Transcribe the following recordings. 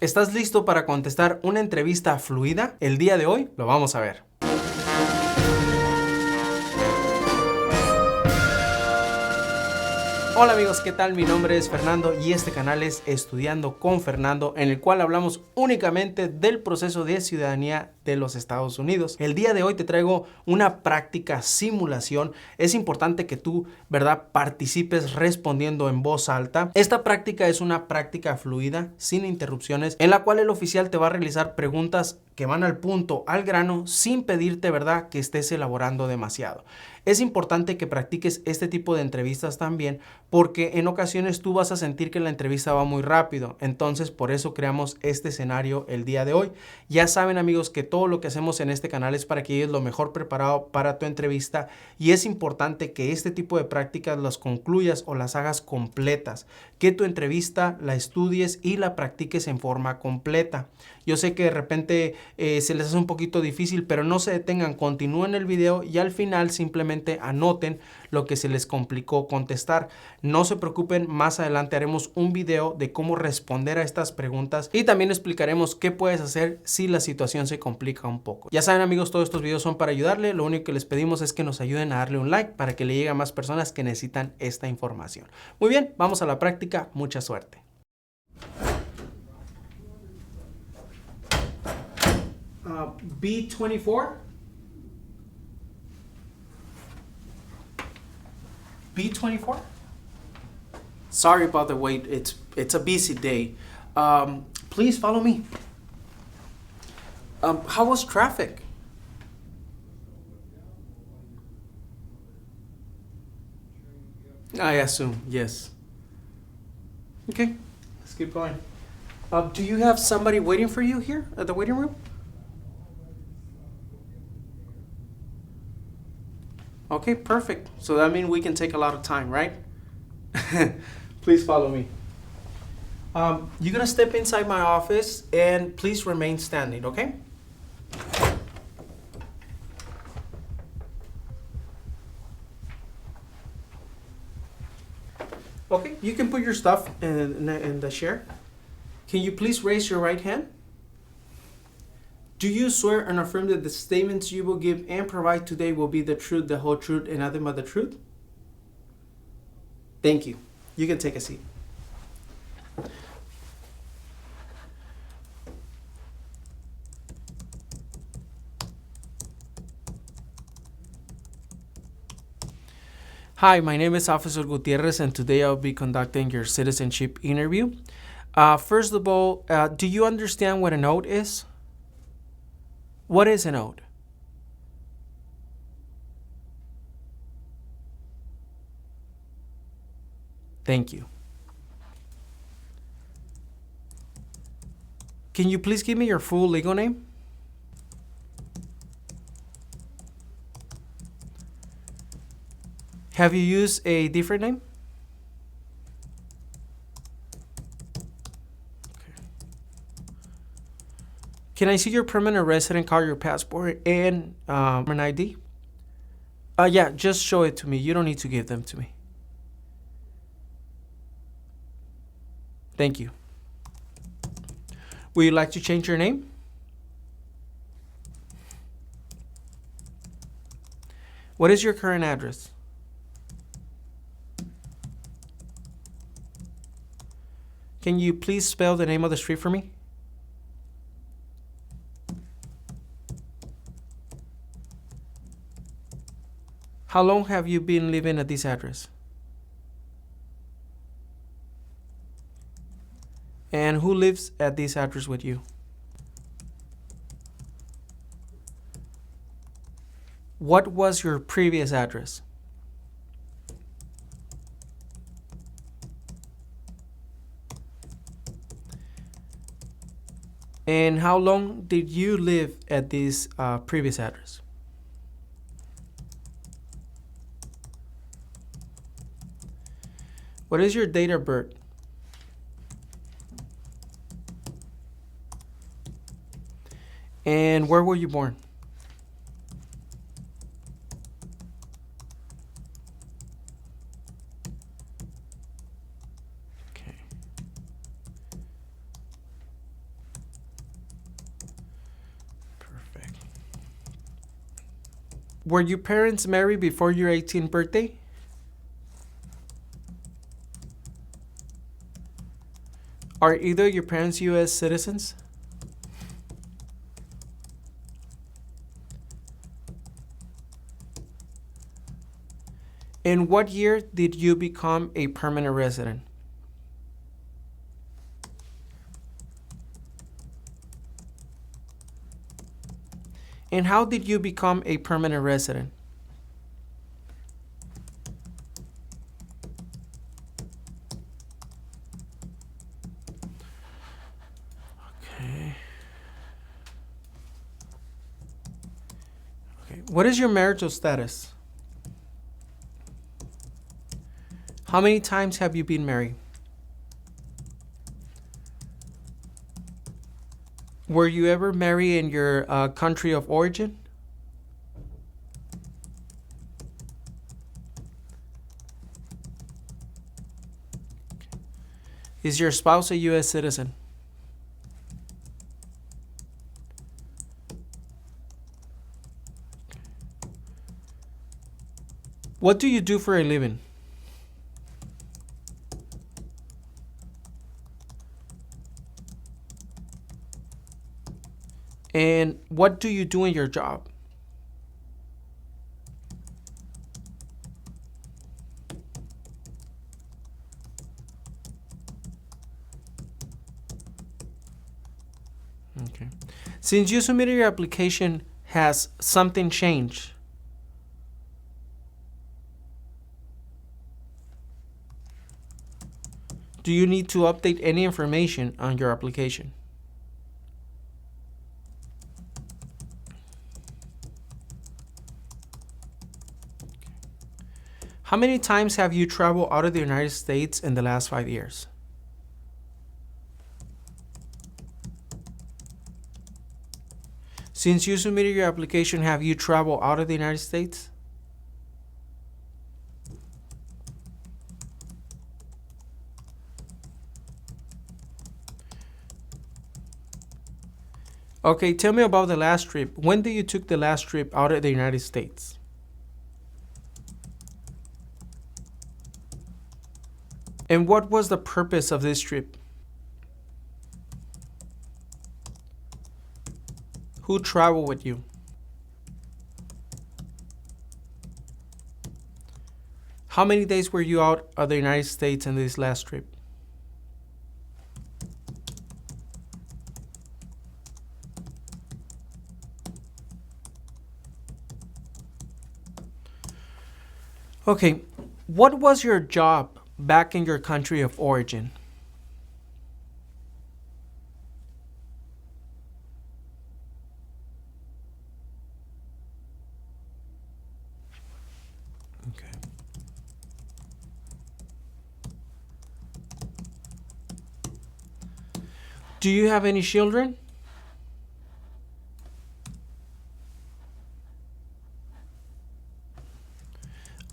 ¿Estás listo para contestar una entrevista fluida? El día de hoy lo vamos a ver. Hola amigos, ¿qué tal? Mi nombre es Fernando y este canal es Estudiando con Fernando, en el cual hablamos únicamente del proceso de ciudadanía de los Estados Unidos. El día de hoy te traigo una práctica simulación. Es importante que tú, ¿verdad?, participes respondiendo en voz alta. Esta práctica es una práctica fluida, sin interrupciones, en la cual el oficial te va a realizar preguntas que van al punto, al grano, sin pedirte, ¿verdad?, que estés elaborando demasiado. Es importante que practiques este tipo de entrevistas también, porque en ocasiones tú vas a sentir que la entrevista va muy rápido. Entonces, por eso creamos este escenario el día de hoy. Ya saben, amigos, que todo lo que hacemos en este canal es para que llegues lo mejor preparado para tu entrevista, y es importante que este tipo de prácticas las concluyas o las hagas completas, que tu entrevista la estudies y la practiques en forma completa. Yo sé que de repente se les hace un poquito difícil, pero no se detengan, continúen el video y al final simplemente anoten lo que se les complicó contestar. No se preocupen, más adelante haremos un video de cómo responder a estas preguntas y también explicaremos qué puedes hacer si la situación se complica un poco. Ya saben, amigos, todos estos videos son para ayudarle. Lo único que les pedimos es que nos ayuden a darle un like para que le llegue a más personas que necesitan esta información. Muy bien, vamos a la práctica. Mucha suerte. B24. B24. Sorry about the wait. It's a busy day. Please follow me. How was traffic? I assume, yes. Okay, let's keep going. Do you have somebody waiting for you here at the waiting room? Okay, perfect. So that means we can take a lot of time, right? Please follow me. You're gonna step inside my office and please remain standing, okay? Okay, you can put your stuff in the chair. Can you please raise your right hand? Do you swear and affirm that the statements you will give and provide today will be the truth, the whole truth, and nothing but the truth? Thank you. You can take a seat. Hi, my name is Officer Gutierrez, and today I'll be conducting your citizenship interview. First of all, do you understand what an oath is? What is an oath? Thank you. Can you please give me your full legal name? Have you used a different name? Okay. Can I see your permanent resident card, your passport, and an ID? Yeah, just show it to me. You don't need to give them to me. Thank you. Would you like to change your name? What is your current address? Can you please spell the name of the street for me? How long have you been living at this address? And who lives at this address with you? What was your previous address? And how long did you live at this previous address? What is your date of birth? And where were you born? Okay. Were your parents married before your 18th birthday? Are either your parents U.S. citizens? In what year did you become a permanent resident? And how did you become a permanent resident? Okay. Okay. What is your marital status? How many times have you been married? Were you ever married in your country of origin? Is your spouse a U.S. citizen? What do you do for a living? And what do you do in your job? Okay. Since you submitted your application, has something changed? Do you need to update any information on your application? How many times have you traveled out of the United States in the last 5 years? Since you submitted your application, have you traveled out of the United States? Okay, tell me about the last trip. When did you took the last trip out of the United States? And what was the purpose of this trip? Who traveled with you? How many days were you out of the United States in this last trip? Okay, what was your job back in your country of origin? Okay. Do you have any children?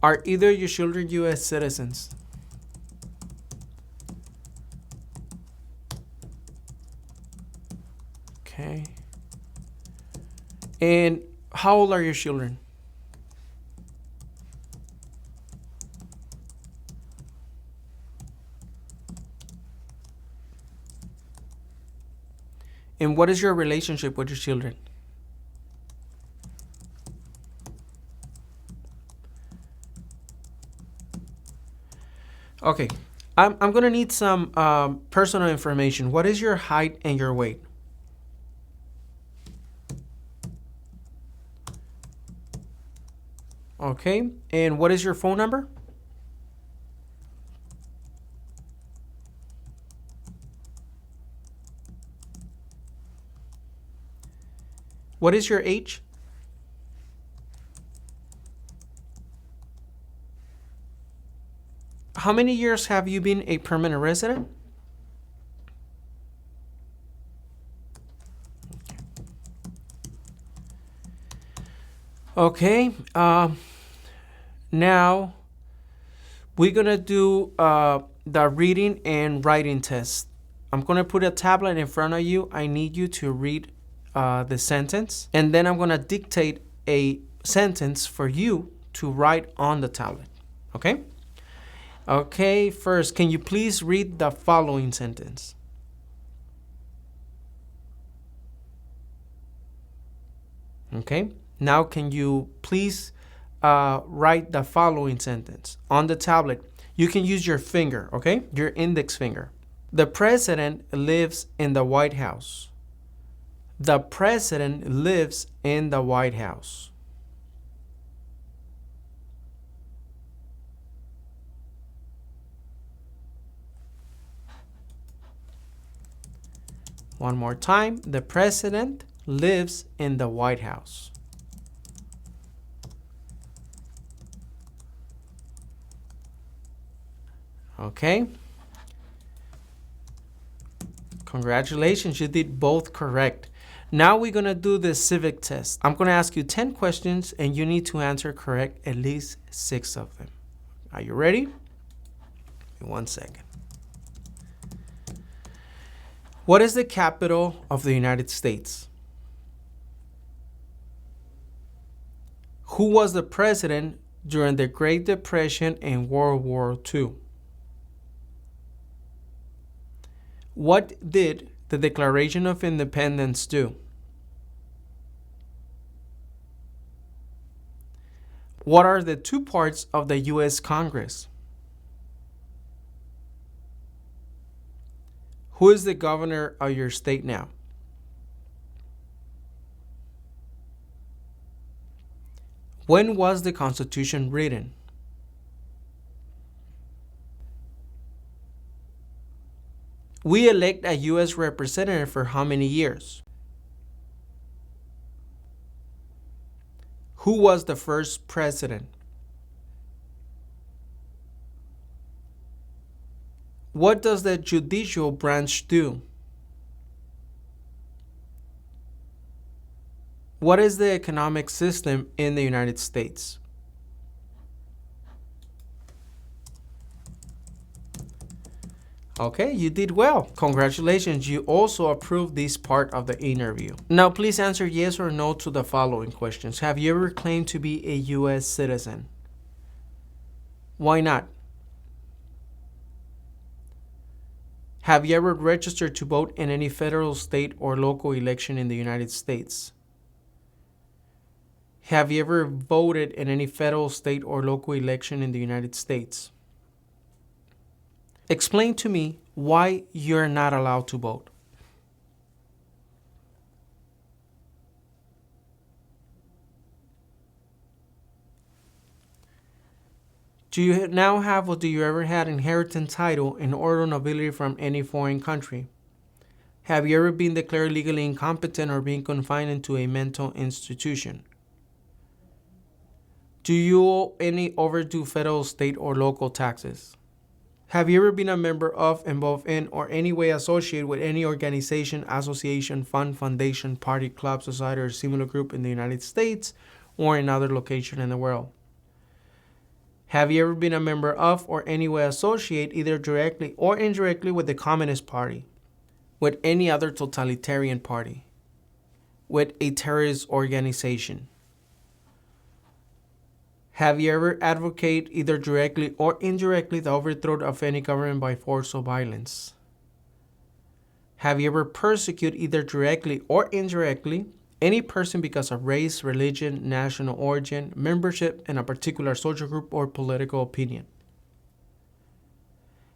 Are either your children U.S. citizens? Okay. And how old are your children? And what is your relationship with your children? Okay, I'm gonna need some personal information. What is your height and your weight? Okay, and what is your phone number? What is your age? How many years have you been a permanent resident? Okay, now we're gonna do the reading and writing test. I'm gonna put a tablet in front of you. I need you to read the sentence, and then I'm gonna dictate a sentence for you to write on the tablet. Okay? Okay, first, can you please read the following sentence? Okay, now can you please write the following sentence on the tablet? You can use your finger, okay? Your index finger. The president lives in the White House. The president lives in the White House. One more time. The president lives in the White House. Okay. Congratulations, you did both correct. Now we're going to do the civic test. I'm going to ask you 10 questions and you need to answer correct at least 6 of them. Are you ready? 1 second. What is the capital of the United States? Who was the president during the Great Depression and World War II? What did the Declaration of Independence do? What are the 2 parts of the U.S. Congress? Who is the governor of your state now? When was the Constitution written? We elect a U.S. representative for how many years? Who was the first president? What does the judicial branch do? What is the economic system in the United States? Okay, you did well. Congratulations, you also approved this part of the interview. Now, please answer yes or no to the following questions. Have you ever claimed to be a U.S. citizen? Why not? Have you ever registered to vote in any federal, state, or local election in the United States? Have you ever voted in any federal, state, or local election in the United States? Explain to me why you're not allowed to vote. Do you now have or do you ever had inheritance title in order or nobility from any foreign country? Have you ever been declared legally incompetent or been confined into a mental institution? Do you owe any overdue federal, state, or local taxes? Have you ever been a member of, involved in, or any way associated with any organization, association, fund, foundation, party, club, society, or similar group in the United States or in other location in the world? Have you ever been a member of or any way associated either directly or indirectly with the Communist Party, with any other totalitarian party, with a terrorist organization? Have you ever advocated either directly or indirectly the overthrow of any government by force or violence? Have you ever persecuted either directly or indirectly any person because of race, religion, national origin, membership in a particular social group, or political opinion?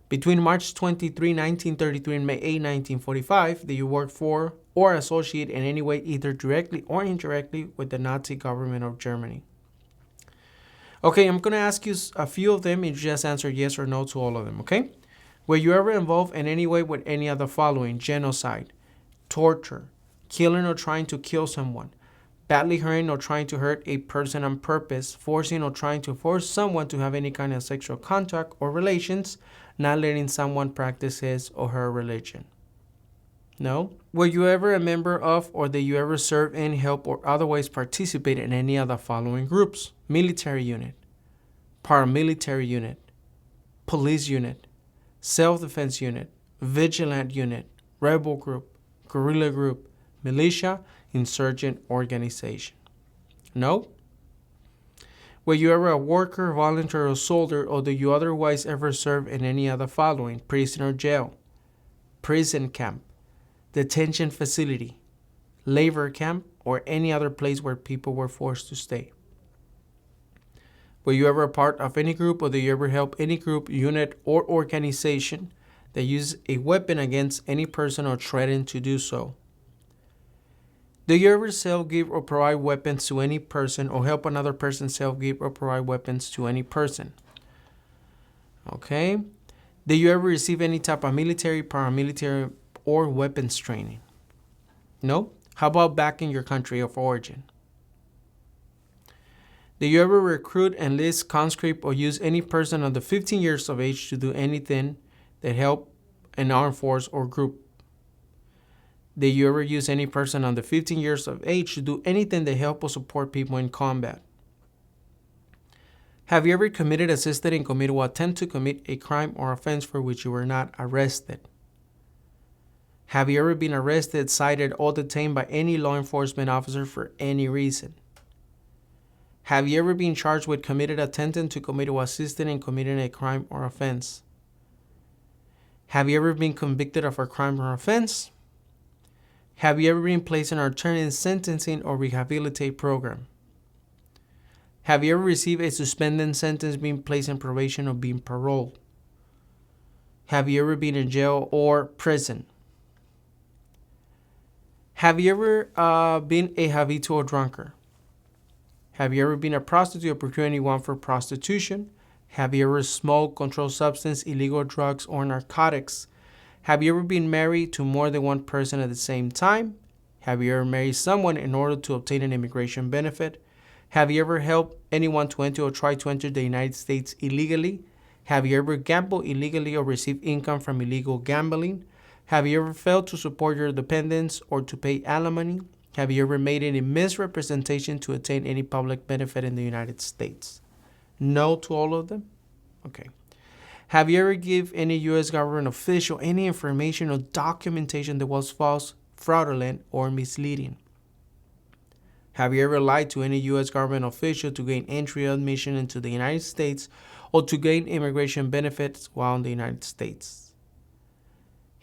Between March 23, 1933 and May 8, 1945, did you work for or associate in any way either directly or indirectly with the Nazi government of Germany? Okay, I'm going to ask you a few of them and you just answer yes or no to all of them, okay? Were you ever involved in any way with any of the following? Genocide, torture, killing or trying to kill someone, badly hurting or trying to hurt a person on purpose, forcing or trying to force someone to have any kind of sexual contact or relations, not letting someone practice his or her religion? No? Were you ever a member of or did you ever serve in, help, or otherwise participate in any of the following groups? Military unit, paramilitary unit, police unit, self-defense unit, vigilant unit, rebel group, guerrilla group, militia, insurgent organization? No? Were you ever a worker, volunteer, or soldier, or do you otherwise ever serve in any of the following? Prison or jail, prison camp, detention facility, labor camp, or any other place where people were forced to stay? Were you ever a part of any group, or do you ever help any group, unit, or organization that use a weapon against any person or threaten to do so? Do you ever sell, give, or provide weapons to any person, or help another person sell, give, or provide weapons to any person? Okay. Do you ever receive any type of military, paramilitary, or weapons training? No? How about back in your country of origin? Do you ever recruit, enlist, conscript, or use any person under 15 years of age to do anything that help an armed force or group? Did you ever use any person under 15 years of age to do anything that help or support people in combat? Have you ever committed, assisted in, committed, or attempt to commit a crime or offense for which you were not arrested? Have you ever been arrested, cited, or detained by any law enforcement officer for any reason? Have you ever been charged with committed, attempting to commit, or assisted in committing a crime or offense? Have you ever been convicted of a crime or offense? Have you ever been placed in an alternative sentencing or rehabilitate program? Have you ever received a suspended sentence, been placed in probation, or been paroled? Have you ever been in jail or prison? Have you ever been a habitual drunkard? Have you ever been a prostitute or procured anyone for prostitution? Have you ever smoked, controlled substance, illegal drugs, or narcotics? Have you ever been married to more than one person at the same time? Have you ever married someone in order to obtain an immigration benefit? Have you ever helped anyone to enter or try to enter the United States illegally? Have you ever gambled illegally or received income from illegal gambling? Have you ever failed to support your dependents or to pay alimony? Have you ever made any misrepresentation to attain any public benefit in the United States? No to all of them? Okay. Have you ever given any U.S. government official any information or documentation that was false, fraudulent, or misleading? Have you ever lied to any U.S. government official to gain entry or admission into the United States or to gain immigration benefits while in the United States?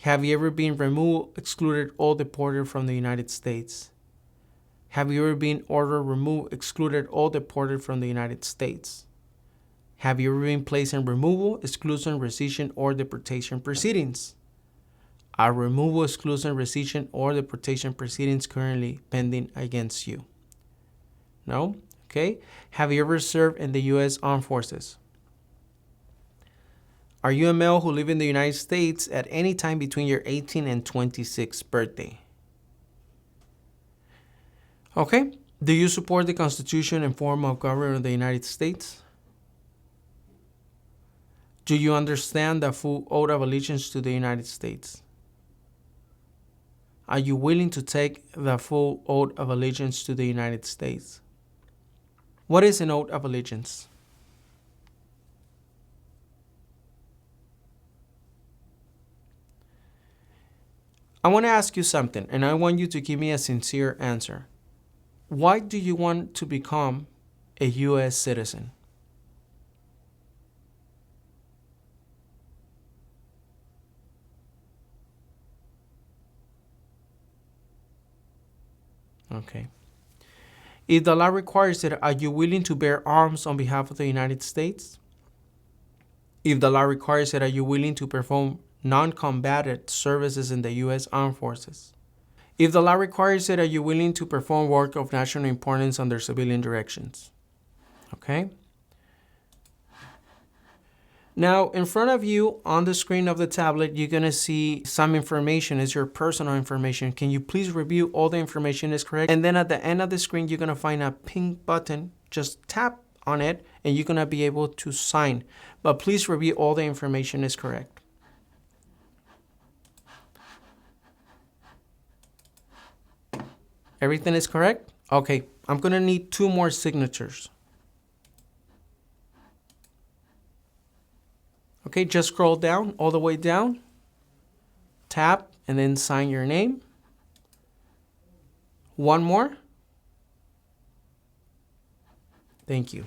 Have you ever been removed, excluded, or deported from the United States? Have you ever been ordered, removed, excluded, or deported from the United States? Have you ever been placed in removal, exclusion, rescission, or deportation proceedings? Are removal, exclusion, rescission, or deportation proceedings currently pending against you? No? Okay. Have you ever served in the U.S. Armed Forces? Are you a male who live in the United States at any time between your 18th and 26th birthday? Okay. Do you support the Constitution and form of government of the United States? Do you understand the full oath of allegiance to the United States? Are you willing to take the full oath of allegiance to the United States? What is an oath of allegiance? I want to ask you something, and I want you to give me a sincere answer. Why do you want to become a U.S. citizen? Okay. If the law requires it, are you willing to bear arms on behalf of the United States? If the law requires it, are you willing to perform non-combatant services in the U.S. Armed Forces? If the law requires it, are you willing to perform work of national importance under civilian directions? Okay. Now, in front of you on the screen of the tablet, you're going to see some information. It's your personal information. Can you please review all the information is correct? And then at the end of the screen, you're going to find a pink button. Just tap on it and you're going to be able to sign. But please review all the information is correct. Everything is correct? Okay, I'm going to need 2 more signatures. Okay, just scroll down, all the way down. Tap, and then sign your name. 1 more. Thank you.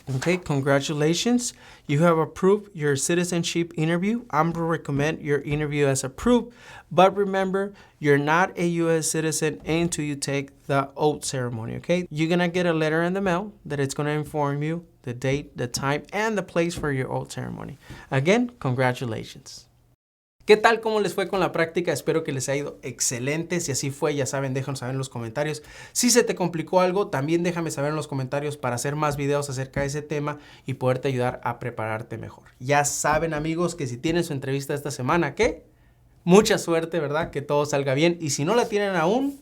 Okay, congratulations. You have approved your citizenship interview. I'm going to recommend your interview as approved. But remember, you're not a U.S. citizen until you take the oath ceremony, okay? You're going to get a letter in the mail that it's going to inform you the date, the time, and the place for your oath ceremony. Again, congratulations. ¿Qué tal? ¿Cómo les fue con la práctica? Espero que les haya ido excelente. Si así fue, ya saben, déjanos saber en los comentarios. Si se te complicó algo, también déjame saber en los comentarios para hacer más videos acerca de ese tema y poderte ayudar a prepararte mejor. Ya saben, amigos, que si tienen su entrevista esta semana, ¿qué? Mucha suerte, ¿verdad? Que todo salga bien. Y si no la tienen aún,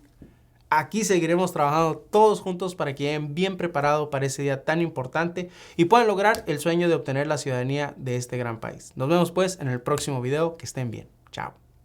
aquí seguiremos trabajando todos juntos para que lleguen bien preparados para ese día tan importante y puedan lograr el sueño de obtener la ciudadanía de este gran país. Nos vemos pues en el próximo video. Que estén bien. Chao.